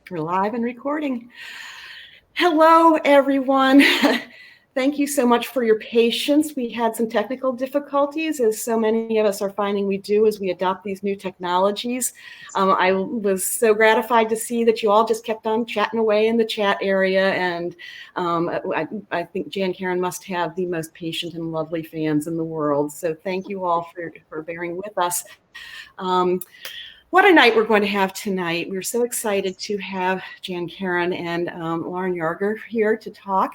We're live and recording. Hello, everyone. Thank you so much for your patience. We had some technical difficulties, as so many of us are finding we do as we adopt these new technologies. I was so gratified to see that you all just kept on chatting away in the chat area, and I think Jan Karon must have the most patient and lovely fans in the world. So thank you all for bearing with us. What a night we're going to have tonight. We're so excited to have Jan Karon and Lauren Yarger here to talk.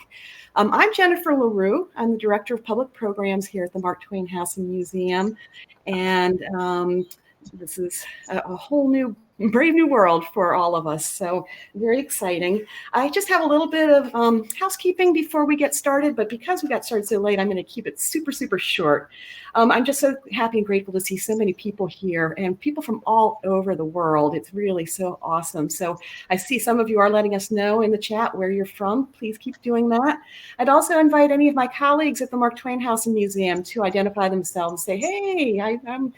I'm Jennifer LaRue. I'm the Director of Public Programs here at the Mark Twain House and Museum. And this is a whole new, brave new world for all of us. So very exciting. I just have a little bit of housekeeping before we get started, but because we got started so late, I'm going to keep it super, super short. I'm just so happy and grateful to see so many people here and people from all over the world. It's really so awesome. So I see some of you are letting us know in the chat where you're from. Please keep doing that. I'd also invite any of my colleagues at the Mark Twain House and Museum to identify themselves, say, hey, I'm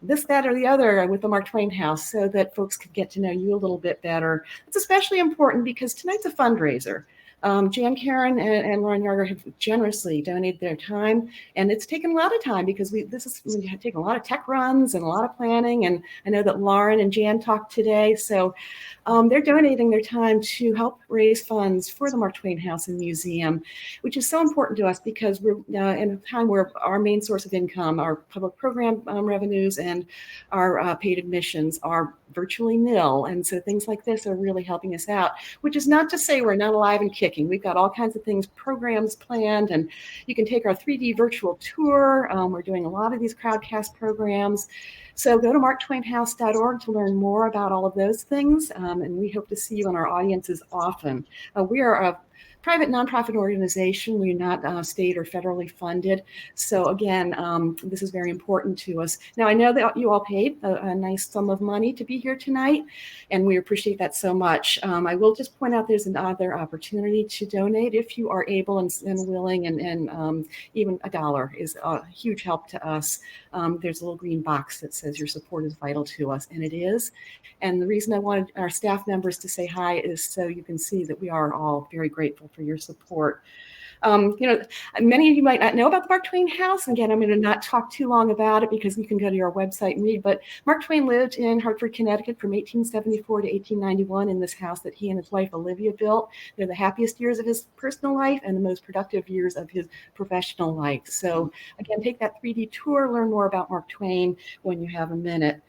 this, that, or the other with the Mark Twain House, so that folks could get to know you a little bit better. It's especially important because tonight's a fundraiser. Jan Karon and Lauren Yarger have generously donated their time, and it's taken a lot of time because we have taken a lot of tech runs and a lot of planning, and I know that Lauren and Jan talked today, so they're donating their time to help raise funds for the Mark Twain House and Museum, which is so important to us because we're in a time where our main source of income, our public program revenues and our paid admissions are virtually nil, and so things like this are really helping us out, which is not to say we're not alive and kicking. We've got all kinds of things, programs planned, and you can take our 3D virtual tour. We're doing a lot of these crowdcast programs. So go to marktwainhouse.org to learn more about all of those things, and we hope to see you in our audiences often. We are a private nonprofit organization. We're not state or federally funded. So again, this is very important to us. Now, I know that you all paid a nice sum of money to be here tonight, and we appreciate that so much. I will just point out there's another opportunity to donate if you are able and willing, and even $1 is a huge help to us. There's a little green box that says your support is vital to us, and it is. And the reason I wanted our staff members to say hi is so you can see that we are all very grateful for your support. Many of you might not know about the Mark Twain House. Again, I'm going to not talk too long about it because you can go to our website and read, but Mark Twain lived in Hartford, Connecticut from 1874 to 1891 in this house that he and his wife Olivia built. They're the happiest years of his personal life and the most productive years of his professional life. So again, take that 3D tour, learn more about Mark Twain when you have a minute.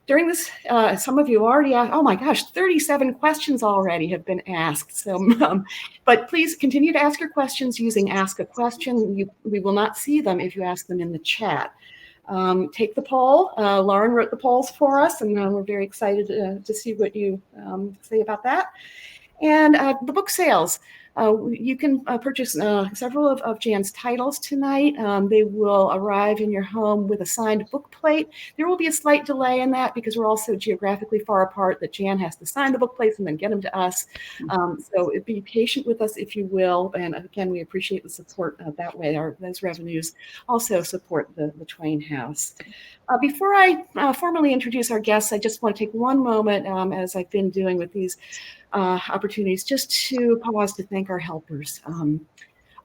During this, some of you already asked, oh my gosh, 37 questions already have been asked. So, but please continue to ask your questions using Ask a Question. We will not see them if you ask them in the chat. Take the poll. Lauren wrote the polls for us, and we're very excited to see what you say about that. And the book sales. You can purchase several of Jan's titles tonight. They will arrive in your home with a signed book plate. There will be a slight delay in that because we're also geographically far apart that Jan has to sign the book plates and then get them to us. So be patient with us if you will. And again, we appreciate the support that way. Those revenues also support the Twain House. Before I formally introduce our guests, I just want to take one moment, as I've been doing with these opportunities, just to pause to thank our helpers.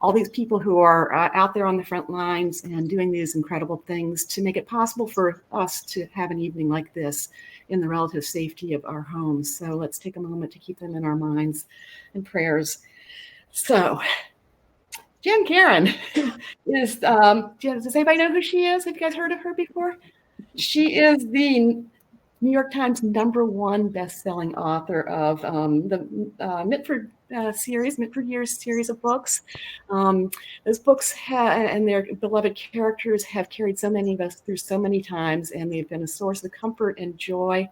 All these people who are out there on the front lines and doing these incredible things to make it possible for us to have an evening like this in the relative safety of our homes. So let's take a moment to keep them in our minds and prayers. So Jan Karon is, does anybody know who she is? Have you guys heard of her before? She is the New York Times #1 best-selling author of the Mitford series, Mitford Years series of books. Those books and their beloved characters have carried so many of us through so many times, and they've been a source of comfort and joy,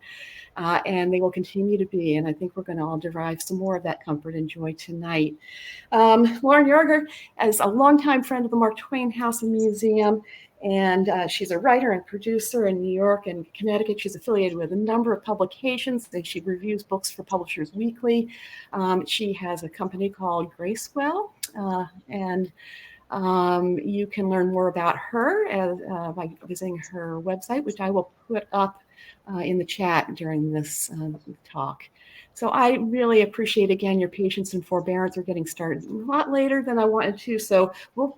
and they will continue to be. And I think we're going to all derive some more of that comfort and joy tonight. Lauren Yarger is a longtime friend of the Mark Twain House and Museum. And she's a writer and producer in New York and Connecticut. She's affiliated with a number of publications. She reviews books for Publishers Weekly. She has a company called Gracewell, and you can learn more about her by visiting her website, which I will put up in the chat during this talk. So I really appreciate, again, your patience and forbearance. We're getting started a lot later than I wanted to, so we'll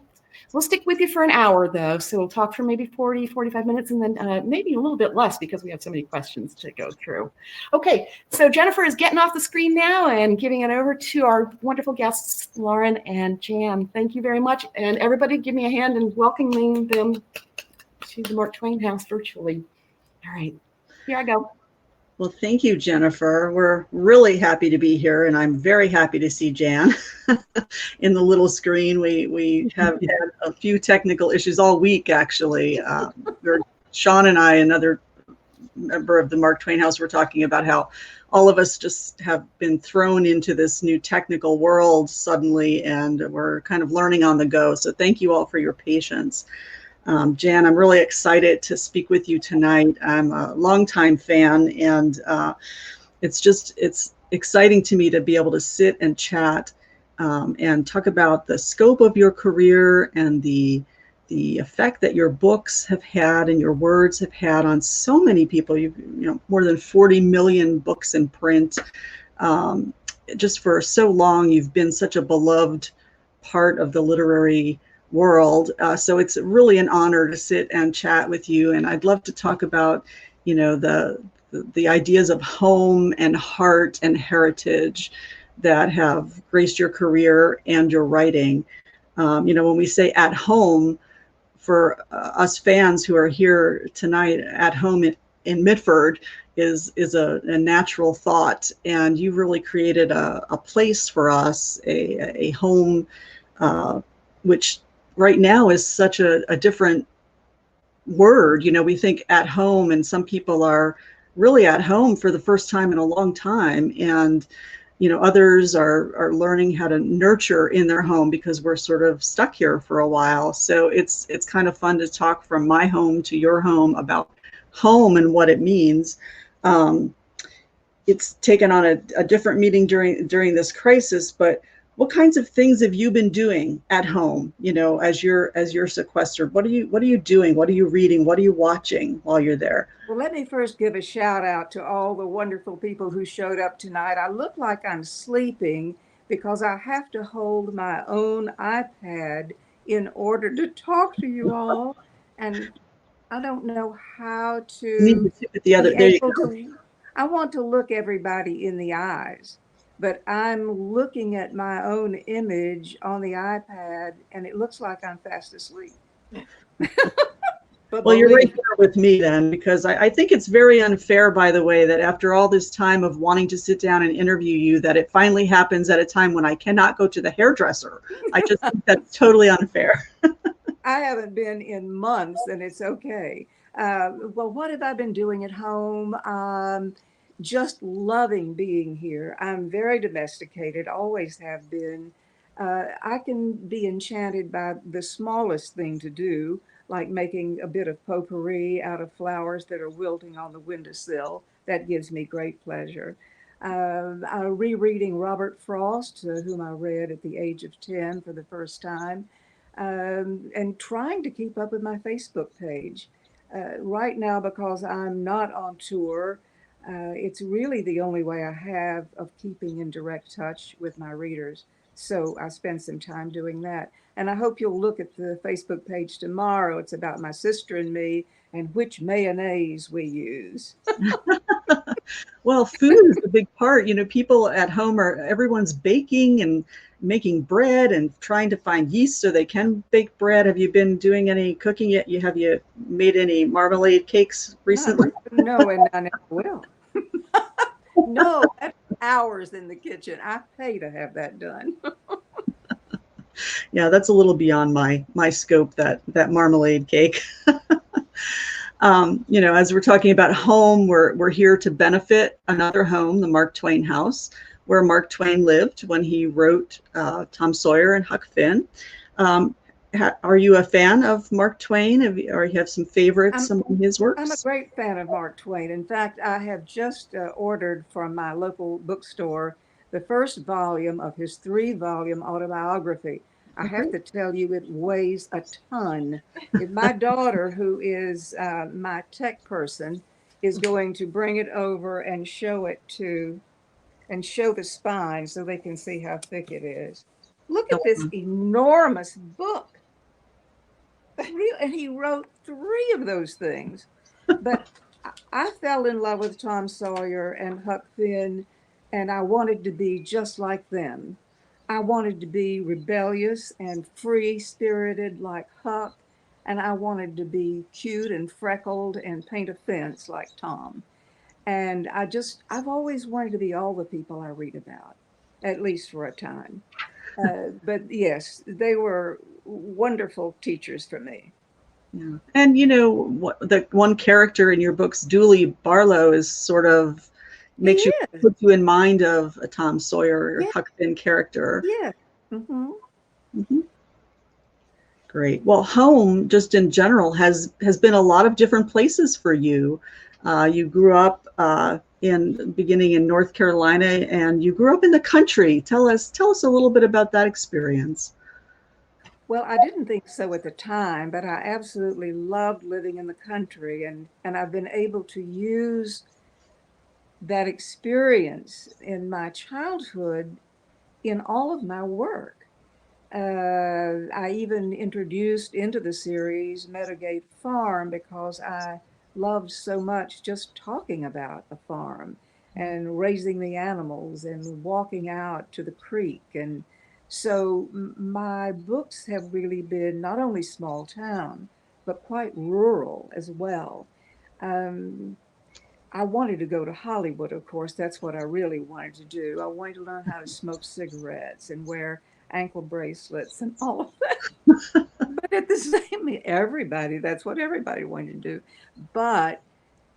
stick with you for an hour, though. So we'll talk for maybe 40, 45 minutes, and then maybe a little bit less because we have so many questions to go through. Okay, so Jennifer is getting off the screen now and giving it over to our wonderful guests, Lauren and Jan. Thank you very much. And everybody give me a hand in welcoming them to the Mark Twain House virtually. All right, here I go. Well, thank you, Jennifer. We're really happy to be here, and I'm very happy to see Jan in the little screen. We have had a few technical issues all week, actually. Sean and I, another member of the Mark Twain House, were talking about how all of us just have been thrown into this new technical world suddenly, and we're kind of learning on the go. So thank you all for your patience. Jan, I'm really excited to speak with you tonight. I'm a longtime fan, and it's exciting to me to be able to sit and chat and talk about the scope of your career and the effect that your books have had and your words have had on so many people. You've more than 40 million books in print. Just for so long, you've been such a beloved part of the literary world. So it's really an honor to sit and chat with you. And I'd love to talk about, the ideas of home and heart and heritage that have graced your career and your writing. When we say at home, for us fans who are here tonight, at home in Mitford is a natural thought. And you really created a place for us, a home, which right now is such a different word. We think at home, and some people are really at home for the first time in a long time. And, others are learning how to nurture in their home because we're sort of stuck here for a while. So it's kind of fun to talk from my home to your home about home and what it means. It's taken on a different meaning during this crisis, but what kinds of things have you been doing at home, as you're sequestered? What are you doing? What are you reading? What are you watching while you're there? Well, let me first give a shout out to all the wonderful people who showed up tonight. I look like I'm sleeping because I have to hold my own iPad in order to talk to you all. And I don't know how to be able to, I want to look everybody in the eyes, but I'm looking at my own image on the iPad and it looks like I'm fast asleep. Well, you're right there with me then, because I think it's very unfair, by the way, that after all this time of wanting to sit down and interview you, that it finally happens at a time when I cannot go to the hairdresser. I just think that's totally unfair. I haven't been in months and it's okay. Well, what have I been doing at home? Just loving being here. I'm very domesticated, always have been. I can be enchanted by the smallest thing to do, like making a bit of potpourri out of flowers that are wilting on the windowsill. That gives me great pleasure. I'm rereading Robert Frost, whom I read at the age of 10 for the first time, and trying to keep up with my Facebook page. Right now, because I'm not on tour, it's really the only way I have of keeping in direct touch with my readers. So I spend some time doing that. And I hope you'll look at the Facebook page tomorrow. It's about my sister and me and which mayonnaise we use. Well, food is a big part. People at home everyone's baking and making bread and trying to find yeast so they can bake bread. Have you been doing any cooking yet? Have you made any marmalade cakes recently? No, and I never will. No, that's hours in the kitchen. I pay to have that done. Yeah, that's a little beyond my scope, that marmalade cake. As we're talking about home, we're here to benefit another home, the Mark Twain House, where Mark Twain lived when he wrote Tom Sawyer and Huck Finn. Are you a fan of Mark Twain? Or you have some favorites among his works? I'm a great fan of Mark Twain. In fact, I have just ordered from my local bookstore the first volume of his 3-volume autobiography. I have to tell you, it weighs a ton. My daughter, who is my tech person, is going to bring it over and show the spine so they can see how thick it is. Look at this enormous book. And he wrote 3 of those things. But I fell in love with Tom Sawyer and Huck Finn, and I wanted to be just like them. I wanted to be rebellious and free-spirited like Huck, and I wanted to be cute and freckled and paint a fence like Tom. And I've always wanted to be all the people I read about, at least for a time. But yes, they were wonderful teachers for me. Yeah. And the one character in your books, Dooley Barlow, is sort of makes put you in mind of a Tom Sawyer or Huck Finn character. Yeah. Mm-hmm. Mm-hmm. Great. Well, home, just in general, has been a lot of different places for you. You grew up beginning in North Carolina, and you grew up in the country. Tell us a little bit about that experience. Well, I didn't think so at the time, but I absolutely loved living in the country, and I've been able to use that experience in my childhood in all of my work. I even introduced into the series Meadowgate Farm because I loved so much just talking about a farm and raising the animals and walking out to the creek. And so my books have really been not only small town, but quite rural as well. I wanted to go to Hollywood, of course. That's what I really wanted to do. I wanted to learn how to smoke cigarettes and wear ankle bracelets and all of that. But at the same, that's what everybody wanted to do. But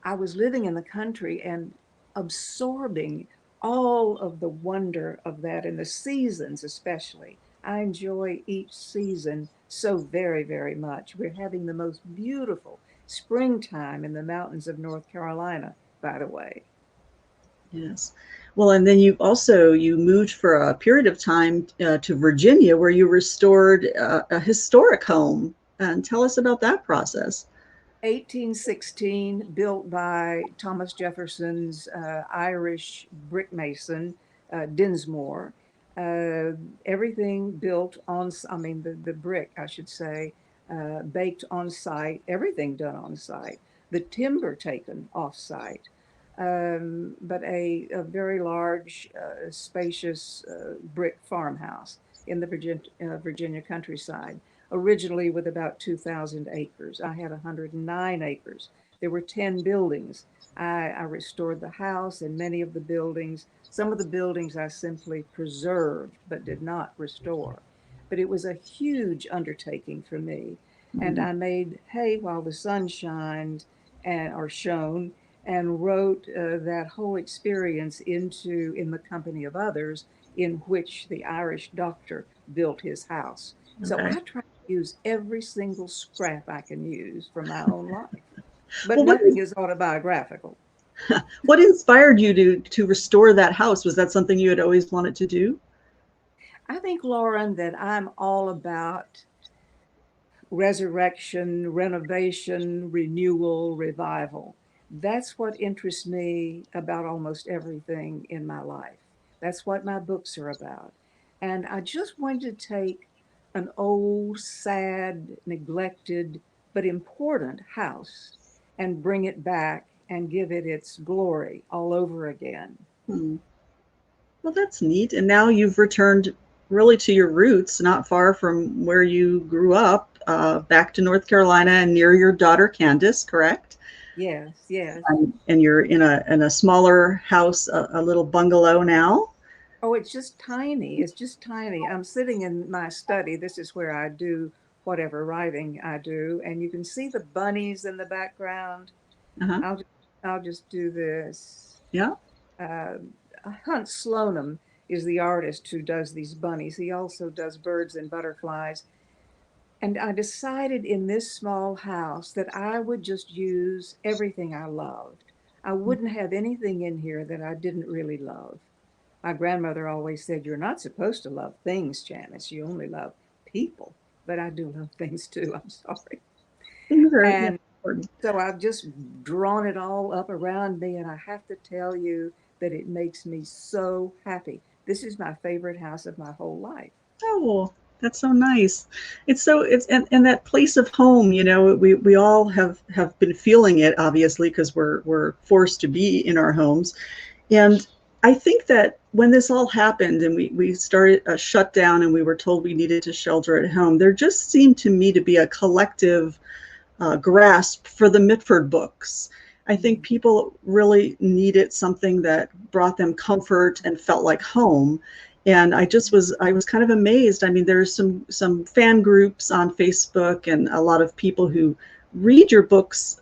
I was living in the country and absorbing all of the wonder of that, and the seasons especially. I enjoy each season so very, very much. We're having the most beautiful springtime in the mountains of North Carolina, by the way. Yes. Well, and then you moved for a period of time to Virginia, where you restored a historic home. And tell us about that process. 1816, built by Thomas Jefferson's Irish brick mason, Dinsmore. Everything built on, the brick, I should say, baked on site, everything done on site, the timber taken off site. But a very large, spacious brick farmhouse in the Virginia countryside, originally with about 2,000 acres. I had 109 acres. There were 10 buildings. I restored the house and many of the buildings. Some of the buildings I simply preserved but did not restore. But it was a huge undertaking for me. And I made hay while the sun shined or shone, and wrote that whole experience in the company of others, in which the Irish doctor built his house. Okay. So I try to use every single scrap I can use from my own life. But nothing is autobiographical. What inspired you to restore that house? Was that something you had always wanted to do? I think, Lauren, that I'm all about resurrection, renovation, renewal, revival. That's what interests me about almost everything in my life. That's what my books are about. And I just wanted to take an old, sad, neglected, but important house and bring it back and give it its glory all over again. Well, that's neat. And now you've returned really to your roots, not far from where you grew up, back to North Carolina and near your daughter, Candace, correct? Yes, yes. And you're in a smaller house, a little bungalow now? Oh, it's just tiny. It's just tiny. I'm sitting in my study. This is where I do whatever writing I do. And you can see the bunnies in the background. Uh-huh. I'll just do this. Yeah. Hunt Slonim is the artist who does these bunnies. He also does birds and butterflies. And I decided in this small house that I would just use everything I loved. I wouldn't have anything in here that I didn't really love. My grandmother always said, "You're not supposed to love things, Janice. You only love people." But I do love things too. I'm sorry. Sure. And So I've just drawn it all up around me, and I have to tell you that it makes me so happy. This is my favorite house of my whole life. Oh, that's so nice. It's and that place of home, we all have been feeling it, obviously, because we're forced to be in our homes. And I think that when this all happened and we started a shutdown and we were told we needed to shelter at home, there just seemed to me to be a collective grasp for the Mitford books. I think people really needed something that brought them comfort and felt like home. And I was kind of amazed. I mean, there's some fan groups on Facebook and a lot of people who read your books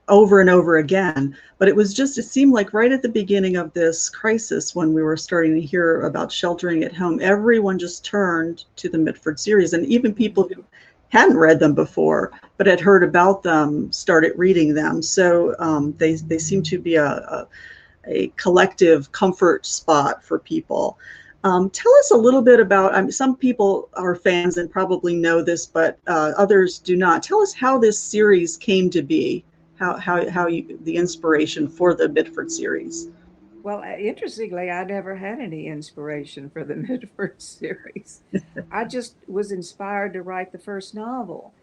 over and over again. But it seemed like right at the beginning of this crisis, when we were starting to hear about sheltering at home, everyone just turned to the Mitford series. And even people who hadn't read them before, but had heard about them, started reading them. So they seem to be a collective comfort spot for people. Tell us a little bit about, some people are fans and probably know this, but others do not. Tell us how this series came to be, the inspiration for the Mitford series. Well, interestingly, I never had any inspiration for the Mitford series. I just was inspired to write the first novel.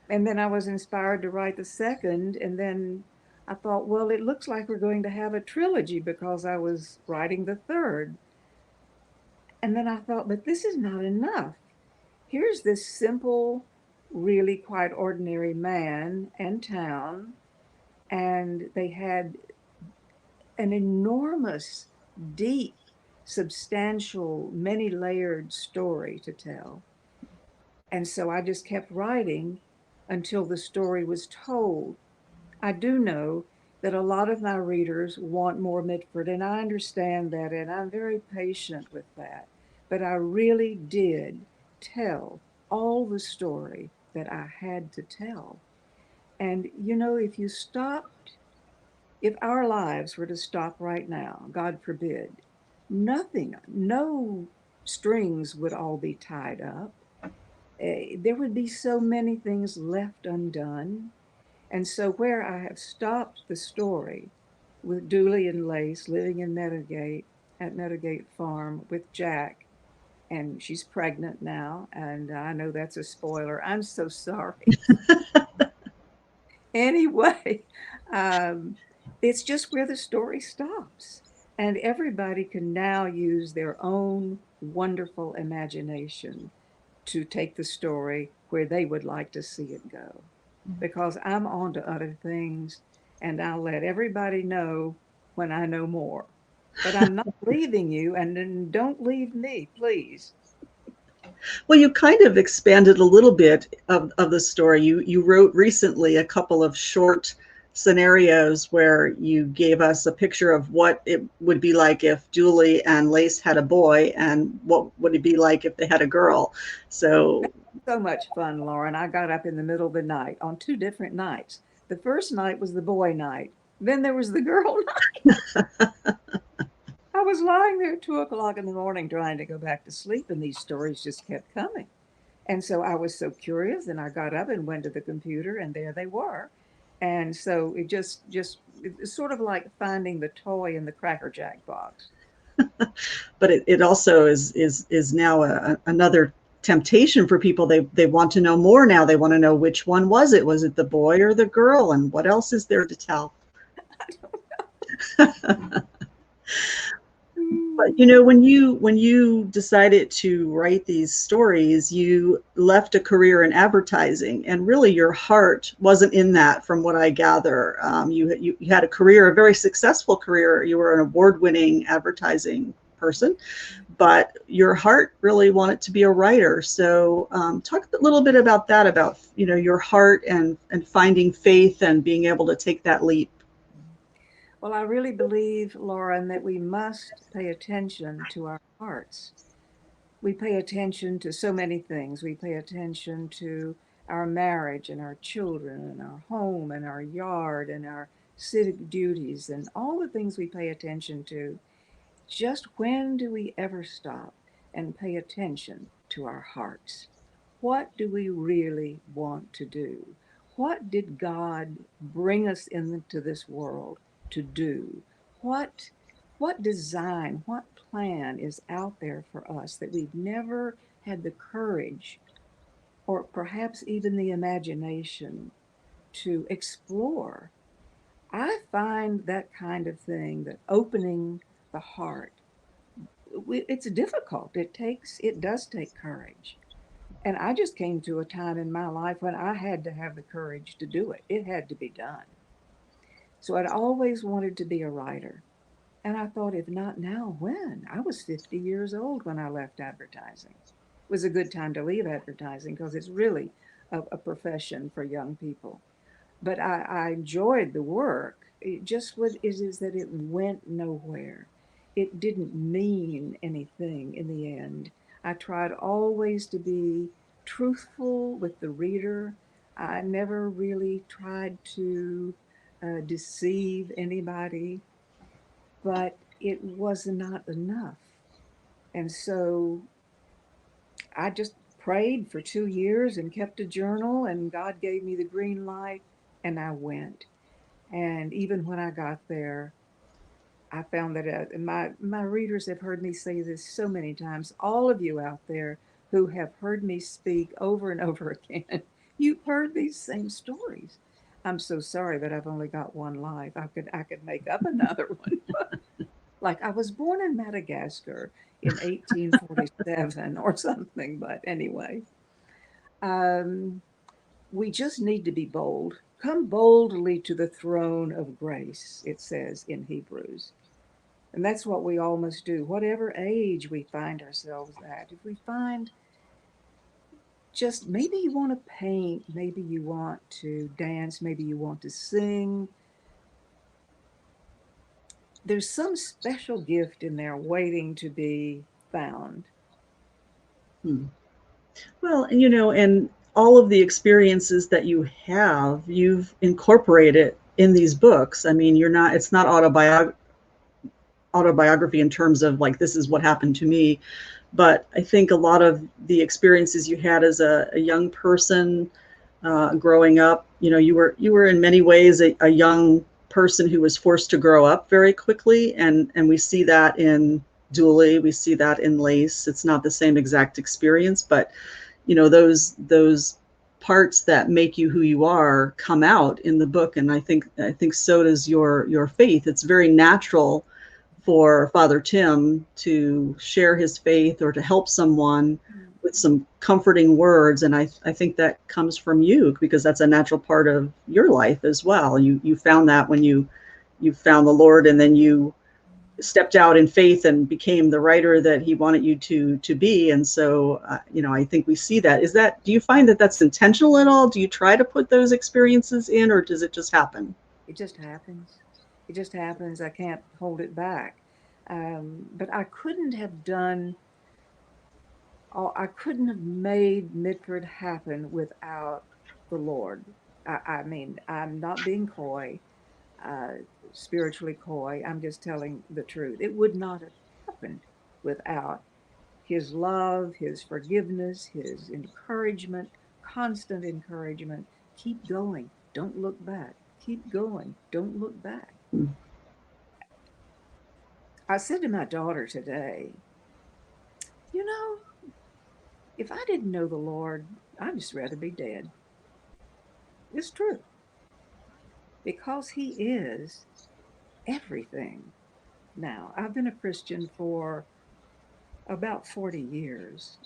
And then I was inspired to write the second. And then I thought, well, it looks like we're going to have a trilogy because I was writing the third. And then I thought, but this is not enough. Here's this simple, really quite ordinary man and town. And they had an enormous, deep, substantial, many layered story to tell. And so I just kept writing until the story was told. I do know that a lot of my readers want more Mitford, and I understand that, and I'm very patient with that. But I really did tell all the story that I had to tell. And if our lives were to stop right now, God forbid, no strings would all be tied up. There would be so many things left undone. And so, where I have stopped the story with Dooley and Lace living in Meadowgate, at Meadowgate Farm with Jack, and she's pregnant now, and I know that's a spoiler. I'm so sorry. Anyway, it's just where the story stops. And everybody can now use their own wonderful imagination to take the story where they would like to see it go. Because I'm on to other things, and I'll let everybody know when I know more. But I'm not leaving you, and then don't leave me, please. Well, you kind of expanded a little bit of the story. You wrote recently a couple of short scenarios where you gave us a picture of what it would be like if Julie and Lace had a boy, and what would it be like if they had a girl. So Much fun, Lauren. I got up in the middle of the night on 2 different nights. The first night was the boy night. Then there was the girl night. I was lying there at 2 o'clock in the morning trying to go back to sleep, and these stories just kept coming. And so I was so curious, and I got up and went to the computer, and there they were. And so it's sort of like finding the toy in the Cracker Jack box. but it also is now another temptation for people. They want to know more now. They want to know which one was it. Was it the boy or the girl? And what else is there to tell? I don't know. But when you decided to write these stories, you left a career in advertising, and really your heart wasn't in that, from what I gather. You had a career, a very successful career. You were an award-winning advertising person, but your heart really wanted to be a writer. So talk a little bit about that, about your heart and finding faith and being able to take that leap. Well, I really believe, Lauren, that we must pay attention to our hearts. We pay attention to so many things. We pay attention to our marriage and our children and our home and our yard and our civic duties and all the things we pay attention to. Just when do we ever stop and pay attention to our hearts? What do we really want to do? what did God bring us into this world to do? What design, what plan is out there for us that we've never had the courage or perhaps even the imagination to explore? I find that kind of thing, that opening the heart, it's difficult. It does take courage. And I just came to a time in my life when I had to have the courage to do it. It had to be done. So I'd always wanted to be a writer. And I thought, if not now, when? I was 50 years old when I left advertising. It was a good time to leave advertising because it's really a profession for young people. But I enjoyed the work. It just what is that it went nowhere. It didn't mean anything in the end. I tried always to be truthful with the reader. I never really tried to deceive anybody, but it was not enough. And so I just prayed for 2 years and kept a journal, and God gave me the green light, and I went. And even when I got there, I found that my readers have heard me say this so many times. All of you out there who have heard me speak over and over again, you've heard these same stories. I'm so sorry that I've only got one life. I could make up another one. Like I was born in Madagascar in 1847 or something. But anyway, we just need to be bold. Come boldly to the throne of grace, it says in Hebrews. And that's what we all must do, whatever age we find ourselves at. If we find just maybe you want to paint, maybe you want to dance, maybe you want to sing, there's some special gift in there waiting to be found. Well, and all of the experiences that you have, you've incorporated in these books. I mean, it's not autobiography in terms of like, this is what happened to me. But I think a lot of the experiences you had as a young person growing up, you were in many ways a young person who was forced to grow up very quickly. And we see that in Dooley, we see that in Lace. It's not the same exact experience, but those parts that make you who you are come out in the book. And I think so does your faith. It's very natural for Father Tim to share his faith or to help someone with some comforting words. And I think that comes from you because that's a natural part of your life as well. You found that when you found the Lord, and then you stepped out in faith and became the writer that he wanted you to be. And so, I think we see that. Do you find that that's intentional at all? Do you try to put those experiences in, or does it just happen? It just happens. It just happens. I can't hold it back. But I couldn't have made Mitford happen without the Lord. I mean, I'm not being coy, spiritually coy. I'm just telling the truth. It would not have happened without his love, his forgiveness, his encouragement, constant encouragement. Keep going. Don't look back. Keep going. Don't look back. I said to my daughter today, if I didn't know the Lord, I'd just rather be dead. It's true. Because he is everything. Now, I've been a Christian for about 40 years.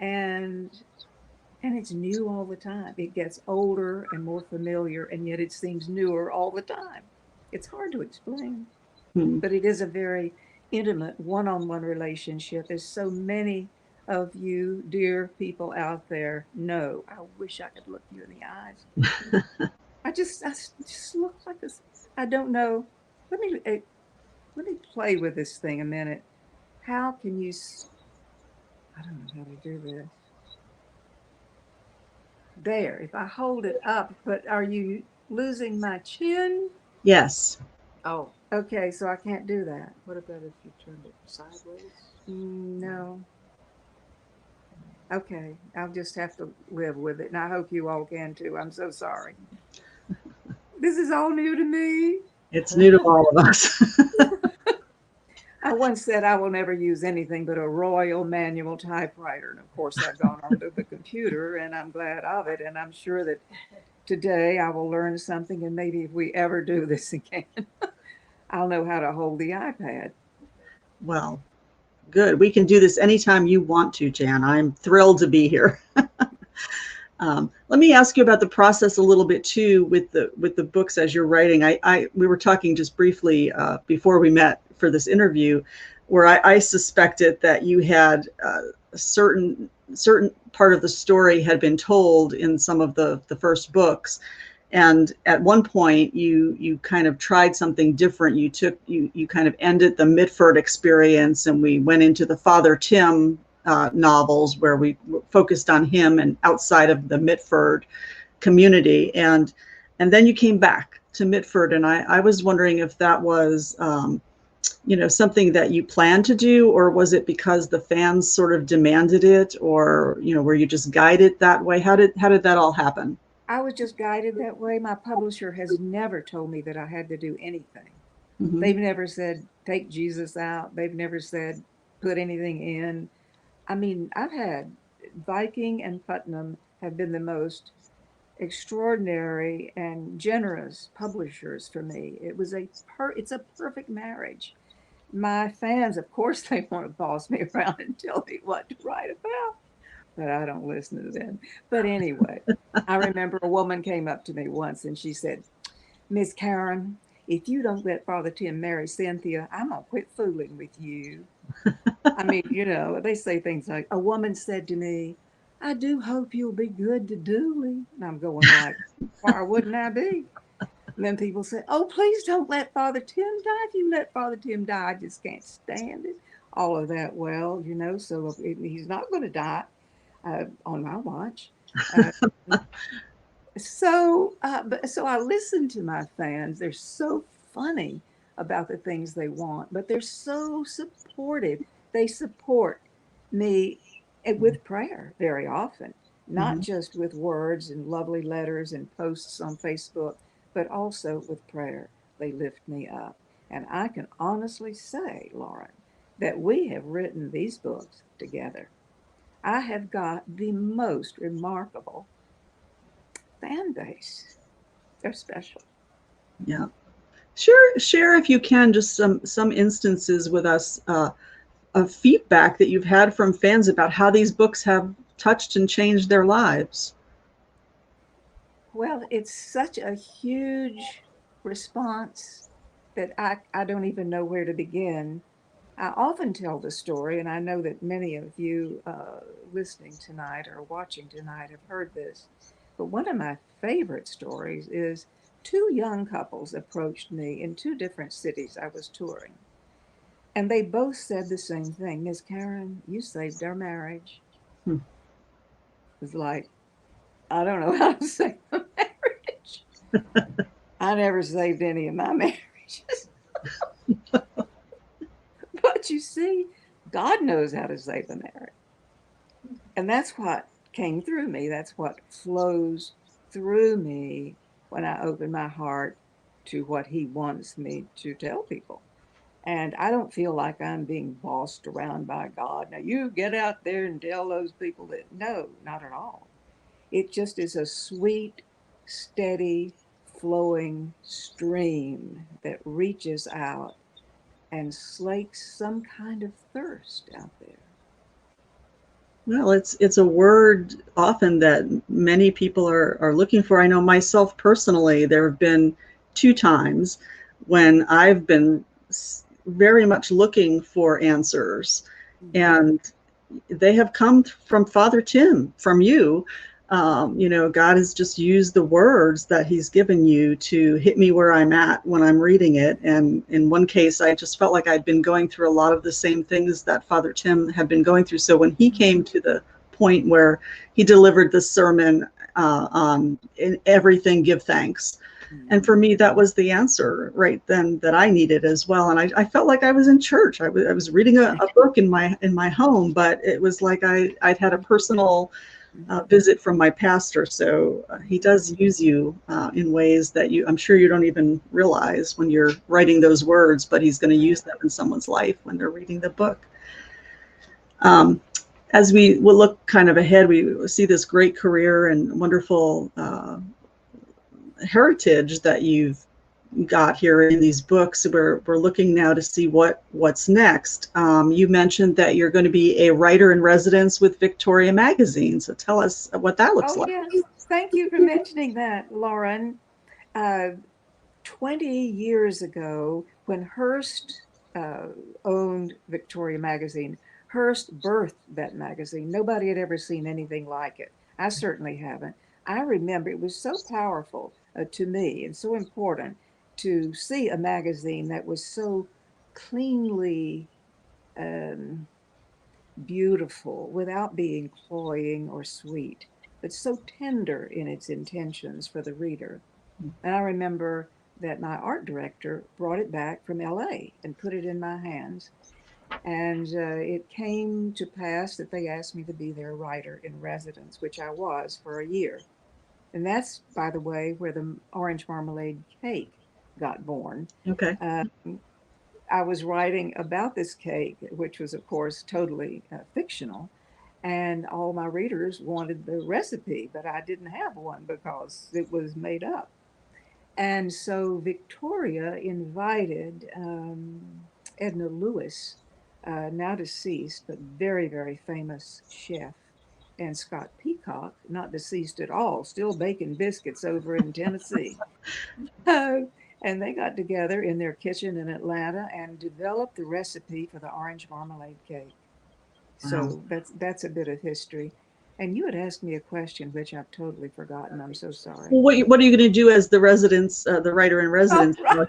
And it's new all the time. It gets older and more familiar, and yet it seems newer all the time. It's hard to explain, but it is a very intimate one-on-one relationship, as so many of you dear people out there know. I wish I could look you in the eyes. I just look like this. I don't know. Let me play with this thing a minute. How can you? I don't know how to do this. There. If I hold it up, but are you losing my chin? Yes. Oh, okay. So I can't do that. What about if you turned it sideways? No. Okay, I'll just have to live with it, and I hope you all can too. I'm so sorry. This is all new to me. It's new to all of us. I once said I will never use anything but a Royal manual typewriter. And of course, I've gone on to the computer, and I'm glad of it. And I'm sure that today I will learn something. And maybe if we ever do this again, I'll know how to hold the iPad. Well, good. We can do this anytime you want to, Jan. I'm thrilled to be here. Let me ask you about the process a little bit too with the books as you're writing. We were talking just briefly before we met for this interview, where I suspected that you had a certain part of the story had been told in some of the first books, and at one point you kind of tried something different. You kind of ended the Mitford experience, and we went into the Father Tim novels where we focused on him and outside of the Mitford community, and then you came back to Mitford, and I was wondering if that was something that you planned to do, or was it because the fans sort of demanded it, or were you just guided that way? How did that all happen? I was just guided that way. My publisher has never told me that I had to do anything. Mm-hmm. They've never said take Jesus out. They've never said put anything in. I mean, I've had Viking and Putnam have been the most extraordinary and generous publishers for me. It's a perfect marriage. My fans, of course, they want to boss me around and tell me what to write about, but I don't listen to them. But anyway, I remember a woman came up to me once and she said, "Miss Karon, if you don't let Father Tim marry Cynthia, I'm going to quit fooling with you." I mean, they say things like, a woman said to me, "I do hope you'll be good to Dooley." And I'm going like, why wouldn't I be? And then people say, "Oh, please don't let Father Tim die. If you let Father Tim die, I just can't stand it." All of that. Well, so he's not going to die on my watch. So I listen to my fans. They're so funny about the things they want, but they're so supportive. They support me with prayer very often, not just with words and lovely letters and posts on Facebook, but also with prayer. They lift me up. And I can honestly say, Lauren, that we have written these books together. I have got the most remarkable fan base. They're special. Yeah. Share if you can just some instances with us of feedback that you've had from fans about how these books have touched and changed their lives. Well, it's such a huge response that I don't even know where to begin. I often tell the story, and I know that many of you listening tonight or watching tonight have heard this, but one of my favorite stories is two young couples approached me in two different cities I was touring. And they both said the same thing. "Miss Karon, you saved our marriage." It was like, I don't know how to save a marriage. I never saved any of my marriages. But you see, God knows how to save a marriage. And that's what came through me. That's what flows through me when I open my heart to what He wants me to tell people. And I don't feel like I'm being bossed around by God. Now you get out there and tell those people that. No, not at all. It just is a sweet, steady, flowing stream that reaches out and slakes some kind of thirst out there. Well, it's a word often that many people are looking for. I know myself personally, there have been two times when I've been very much looking for answers, and they have come from Father Tim, from you. God has just used the words that He's given you to hit me where I'm at when I'm reading it. And in one case, I just felt like I'd been going through a lot of the same things that Father Tim had been going through. So when he came to the point where he delivered the sermon on "In everything give thanks," And for me, that was the answer right then that I needed as well. And I felt like I was in church. I was reading a book in my home, but it was like I'd had a personal visit from my pastor. So he does use you in ways that I'm sure you don't even realize when you're writing those words, but he's going to use them in someone's life when they're reading the book. As we will look kind of ahead, we see this great career and wonderful heritage that you've got here in these books. We're looking now to see what's next. You mentioned that you're going to be a writer in residence with Victoria Magazine. So tell us what that looks like. Yes. Thank you for mentioning that, Lauren. 20 years ago, when Hearst owned Victoria Magazine, Hearst birthed that magazine. Nobody had ever seen anything like it. I certainly haven't. I remember it was so powerful to me and so important to see a magazine that was so cleanly beautiful without being cloying or sweet, but so tender in its intentions for the reader. And I remember that my art director brought it back from LA and put it in my hands. And it came to pass that they asked me to be their writer in residence, which I was for a year. And that's, by the way, where the orange marmalade cake got born. Okay. I was writing about this cake, which was, of course, totally fictional. And all my readers wanted the recipe, but I didn't have one because it was made up. And so Victoria invited Edna Lewis, now deceased, but very, very famous chef, and Scott Peacock, not deceased at all, still baking biscuits over in Tennessee. And they got together in their kitchen in Atlanta and developed the recipe for the orange marmalade cake. So that's a bit of history. And you had asked me a question, which I've totally forgotten. I'm so sorry. Well, what are you going to do as the writer in residence? Oh,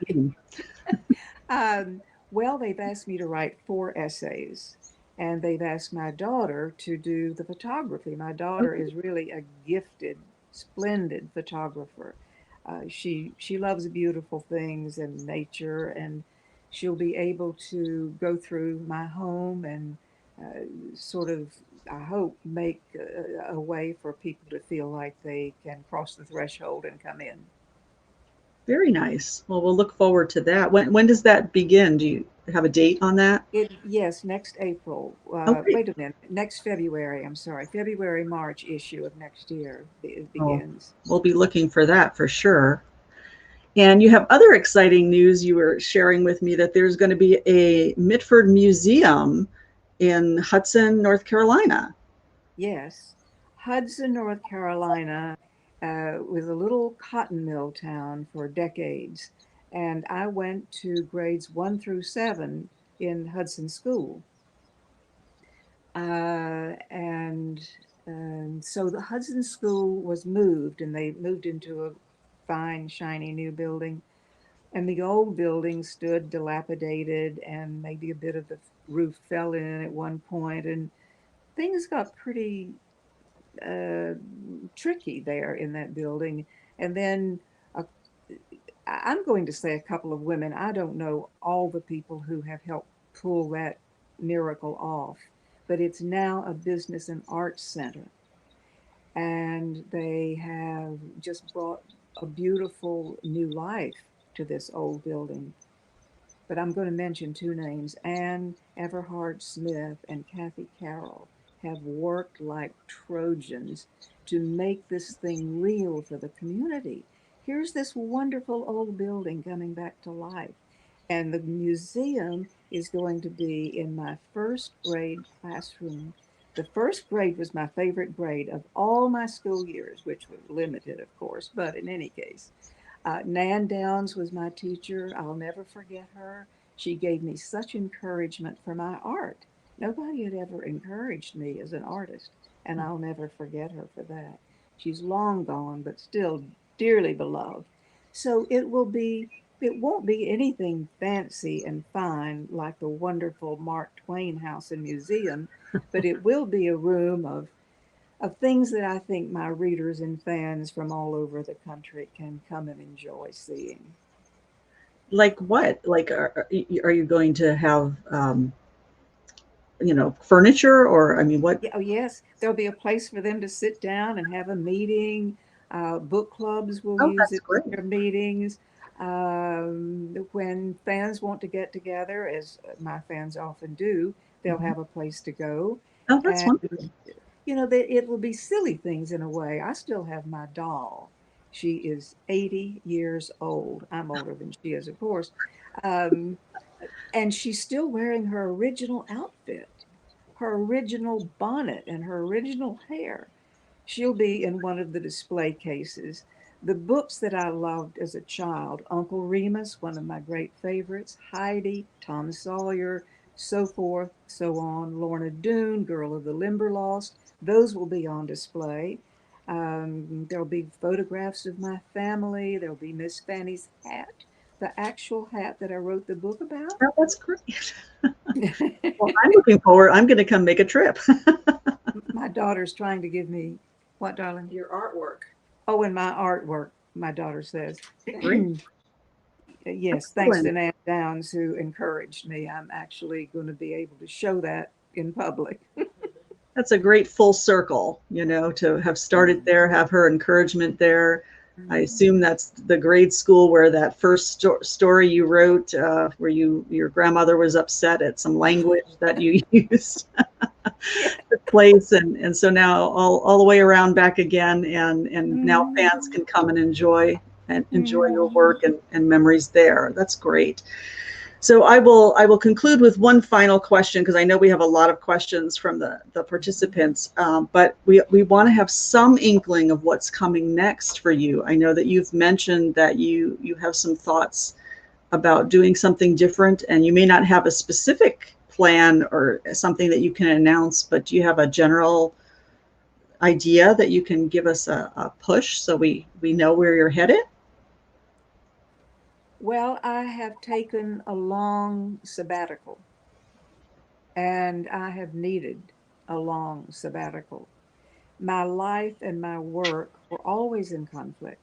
right. Well, they've asked me to write 4 essays, and they've asked my daughter to do the photography. My daughter is really a gifted, splendid photographer. She loves beautiful things and nature, and she'll be able to go through my home and sort of, I hope, make a way for people to feel like they can cross the threshold and come in. Very nice. Well, we'll look forward to that. When does that begin? Do you have a date on that? Yes, next April. Okay. Wait a minute. Next February, I'm sorry. February, March issue of next year it begins. We'll be looking for that for sure. And you have other exciting news. You were sharing with me that there's going to be a Mitford Museum in Hudson, North Carolina. Yes. Hudson, North Carolina was a little cotton mill town for decades. And I went to grades 1 through 7 in Hudson School. And so the Hudson School was moved, and they moved into a fine, shiny new building. And the old building stood dilapidated, and maybe a bit of the roof fell in at one point, and things got pretty tricky there in that building. And then I'm going to say a couple of women. I don't know all the people who have helped pull that miracle off, but it's now a business and arts center. And they have just brought a beautiful new life to this old building. But I'm going to mention 2 names. Anne Everhard Smith and Kathy Carroll have worked like Trojans to make this thing real for the community. Here's this wonderful old building coming back to life. And the museum is going to be in my 1st grade classroom. The 1st grade was my favorite grade of all my school years, which was limited, of course, but in any case. Nan Downs was my teacher. I'll never forget her. She gave me such encouragement for my art. Nobody had ever encouraged me as an artist, and I'll never forget her for that. She's long gone, but still dearly beloved. So it won't be anything fancy and fine like the wonderful Mark Twain House and Museum, but it will be a room of of things that I think my readers and fans from all over the country can come and enjoy seeing. Like what? Like, are you going to have, furniture, or, I mean, what? Yeah, oh, yes, there'll be a place for them to sit down and have a meeting. Book clubs will Oh, use that's it for great. their meetings. When fans want to get together, as my fans often do, they'll Mhm. have a place to go. Oh, that's And, wonderful. it will be silly things in a way. I still have my doll. She is 80 years old. I'm older than she is, of course. Um, and she's still wearing her original outfit, her original bonnet, and her original hair. She'll be in one of the display cases. The books that I loved as a child, Uncle Remus, one of my great favorites, Heidi, Tom Sawyer, so forth, so on, Lorna Doone, Girl of the Limberlost, those will be on display. There'll be photographs of my family. There'll be Miss Fanny's hat, the actual hat that I wrote the book about. Oh, that's great. Well, I'm looking forward. I'm going to come make a trip. My daughter's trying to give me what, darling? Your artwork. Oh, and my artwork, my daughter says. Great. Yes, thanks to Excellent. Nan Downs, who encouraged me. I'm actually going to be able to show that in public. That's a great full circle, to have started there, have her encouragement there. I assume that's the grade school where that first story you wrote, where your grandmother was upset at some language that you used, took place, and so now all the way around back again, and now fans can come and enjoy your work and memories there. That's great. So I will conclude with one final question, because I know we have a lot of questions from the participants, but we want to have some inkling of what's coming next for you. I know that you've mentioned that you have some thoughts about doing something different, and you may not have a specific plan or something that you can announce, but do you have a general idea that you can give us a push so we know where you're headed? Well, I have taken a long sabbatical, and I have needed a long sabbatical. My life and my work were always in conflict.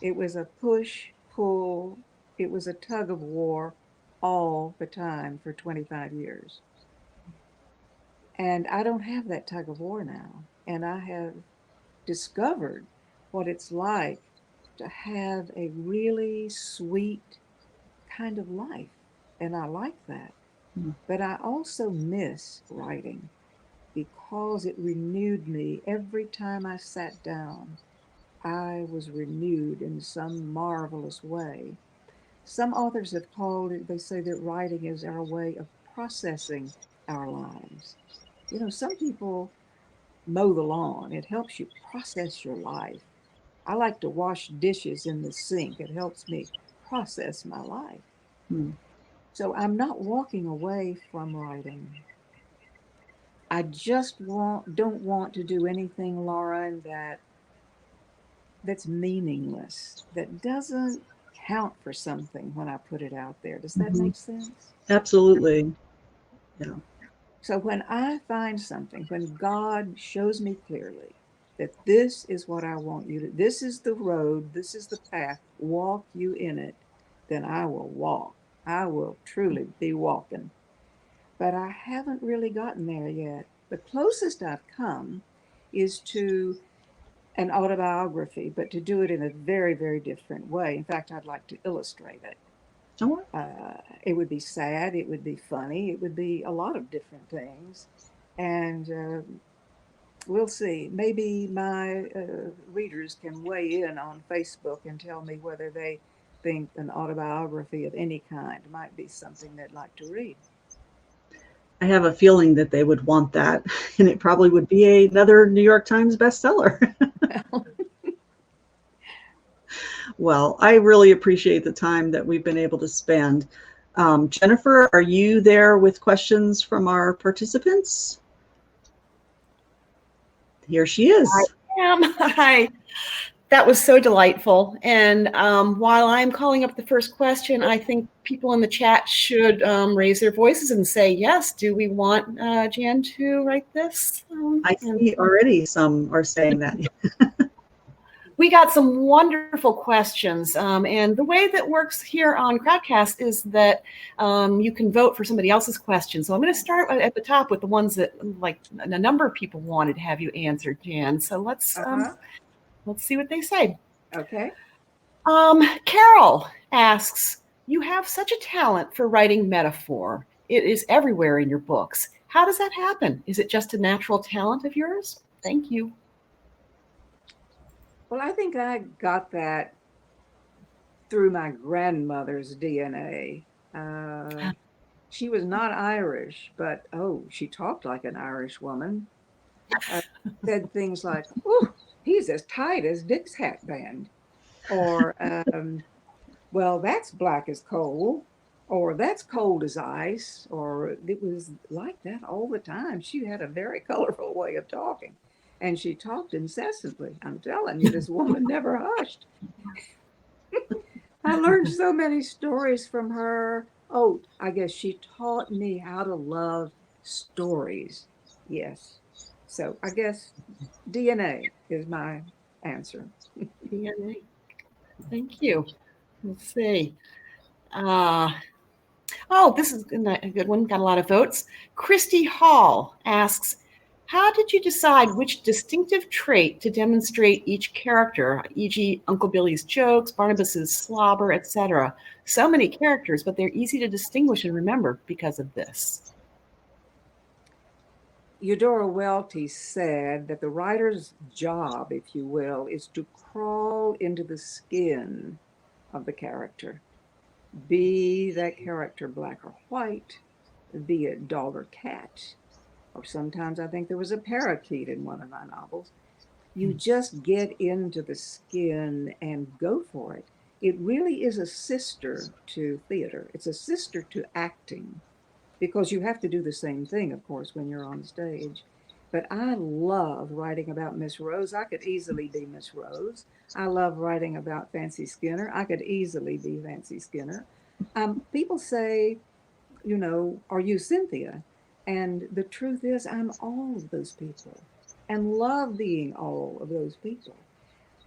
It was a push, pull, it was a tug of war all the time for 25 years. And I don't have that tug of war now. And I have discovered what it's like to have a really sweet kind of life. And I like that. Mm. But I also miss writing because it renewed me every time I sat down. I was renewed in some marvelous way. Some authors have called it, they say that writing is our way of processing our lives. Some people mow the lawn, it helps you process your life. I like to wash dishes in the sink, it helps me process my life. Mm. So I'm not walking away from writing. I just don't want to do anything, Lauren, that's meaningless, that doesn't count for something when I put it out there. Does that Mhm. make sense? Absolutely. Yeah. So when I find something, when God shows me clearly that this is what I want you to, this is the road, this is the path, walk you in it, then I will walk. I will truly be walking. But I haven't really gotten there yet. The closest I've come is to an autobiography, but to do it in a very, very different way. In fact, I'd like to illustrate it. Oh, It would be sad, it would be funny, it would be a lot of different things. And we'll see. Maybe my readers can weigh in on Facebook and tell me whether they think an autobiography of any kind might be something they'd like to read. I have a feeling that they would want that, and it probably would be another New York Times bestseller. Well, I really appreciate the time that we've been able to spend. Jennifer, are you there with questions from our participants? Here she is. I am. Hi. That was so delightful. And while I'm calling up the first question, I think people in the chat should raise their voices and say, yes, do we want Jan to write this? I see already some are saying that. We got some wonderful questions. And the way that works here on Crowdcast is that you can vote for somebody else's question. So I'm going to start at the top with the ones that like a number of people wanted to have you answer, Jan. So let's see what they say. Okay. Carol asks, you have such a talent for writing metaphor. It is everywhere in your books. How does that happen? Is it just a natural talent of yours? Thank you. Well, I think I got that through my grandmother's DNA. She was not Irish, but she talked like an Irish woman. Said things like, "Oh, he's as tight as Dick's hat band," or "Well, that's black as coal," or "That's cold as ice," or it was like that all the time. She had a very colorful way of talking. And she talked incessantly. I'm telling you, this woman never hushed. I learned so many stories from her. Oh, I guess she taught me how to love stories. Yes. So I guess DNA is my answer. DNA. Thank you. Let's see. This is a good one. Got a lot of votes. Christy Hall asks, how did you decide which distinctive trait to demonstrate each character, e.g. Uncle Billy's jokes, Barnabas's slobber, etc.? So many characters, but they're easy to distinguish and remember because of this. Eudora Welty said that the writer's job, if you will, is to crawl into the skin of the character. Be that character black or white, be it dog or cat, or sometimes I think there was a parakeet in one of my novels. You just get into the skin and go for it. It really is a sister to theater. It's a sister to acting, because you have to do the same thing, of course, when you're on stage. But I love writing about Miss Rose. I could easily be Miss Rose. I love writing about Fancy Skinner. I could easily be Fancy Skinner. People say, are you Cynthia? And the truth is, I'm all of those people and love being all of those people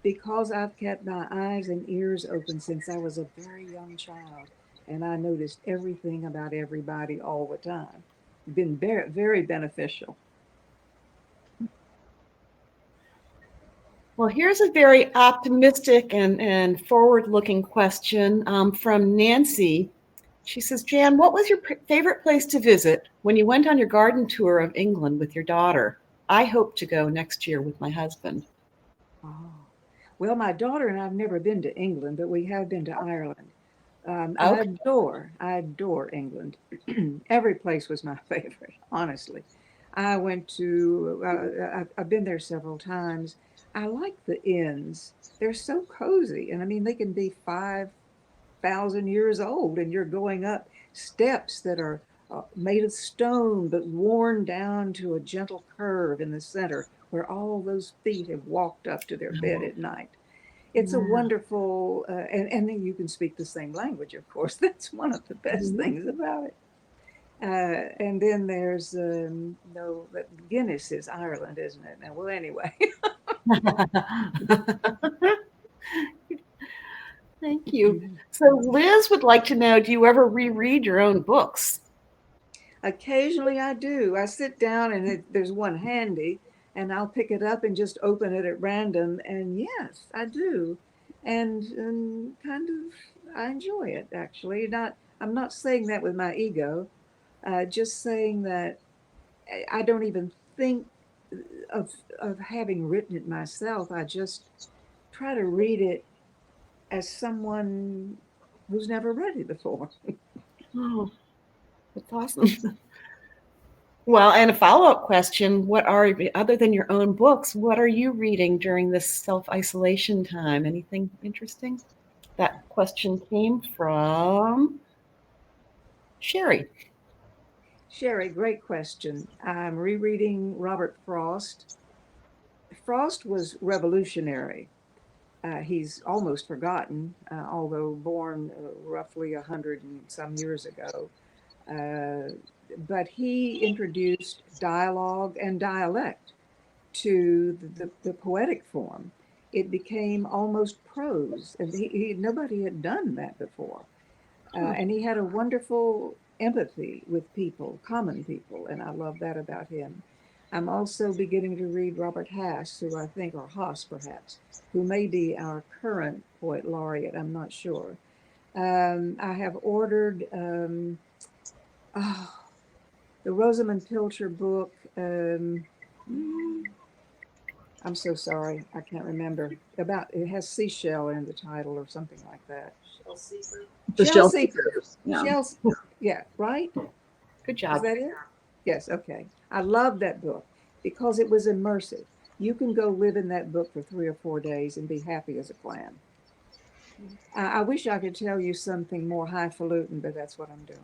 because I've kept my eyes and ears open since I was a very young child. And I noticed everything about everybody all the time. Been very, very beneficial. Well, here's a very optimistic and forward-looking question from Nancy. She says, Jan, what was your favorite place to visit when you went on your garden tour of England with your daughter? I hope to go next year with my husband. Oh. Well, my daughter and I have never been to England, but we have been to Ireland. Okay. I adore England. Every place was my favorite, honestly. I went to, I've been there several times. I like the inns. They're so cozy. And I mean, they can be 5,000 years old, and you're going up steps that are made of stone but worn down to a gentle curve in the center where all those feet have walked up to their bed at night. It's a wonderful, and then you can speak the same language, of course. That's one of the best things about it. And then there's, Guinness is Ireland, isn't it? Now, well, anyway. Thank you. So Liz would like to know, do you ever reread your own books? Occasionally I do. I sit down and there's one handy and I'll pick it up and just open it at random. And yes, I do. And kind of, I enjoy it actually. I'm not saying that with my ego, just saying that I don't even think of having written it myself. I just try to read it as someone who's never read it before. Oh, that's awesome. Well, and a follow-up question, other than your own books, what are you reading during this self-isolation time? Anything interesting? That question came from Sherry. Sherry, great question. I'm rereading Robert Frost. Frost was revolutionary. He's almost forgotten, although born roughly 100 and some years ago. But he introduced dialogue and dialect to the poetic form. It became almost prose, and nobody had done that before. And he had a wonderful empathy with people, common people, and I love that about him. I'm also beginning to read Robert Hass, who I think, or Haas perhaps, who may be our current poet laureate, I'm not sure. I have ordered the Rosamund Pilcher book. I'm so sorry, I can't remember. It has seashell in the title or something like that. The Shell Seekers. Yeah. Yeah, right? Good job. Is that it? Yes, okay. I love that book because it was immersive. You can go live in that book for 3 or 4 days and be happy as a clam. I wish I could tell you something more highfalutin, but that's what I'm doing.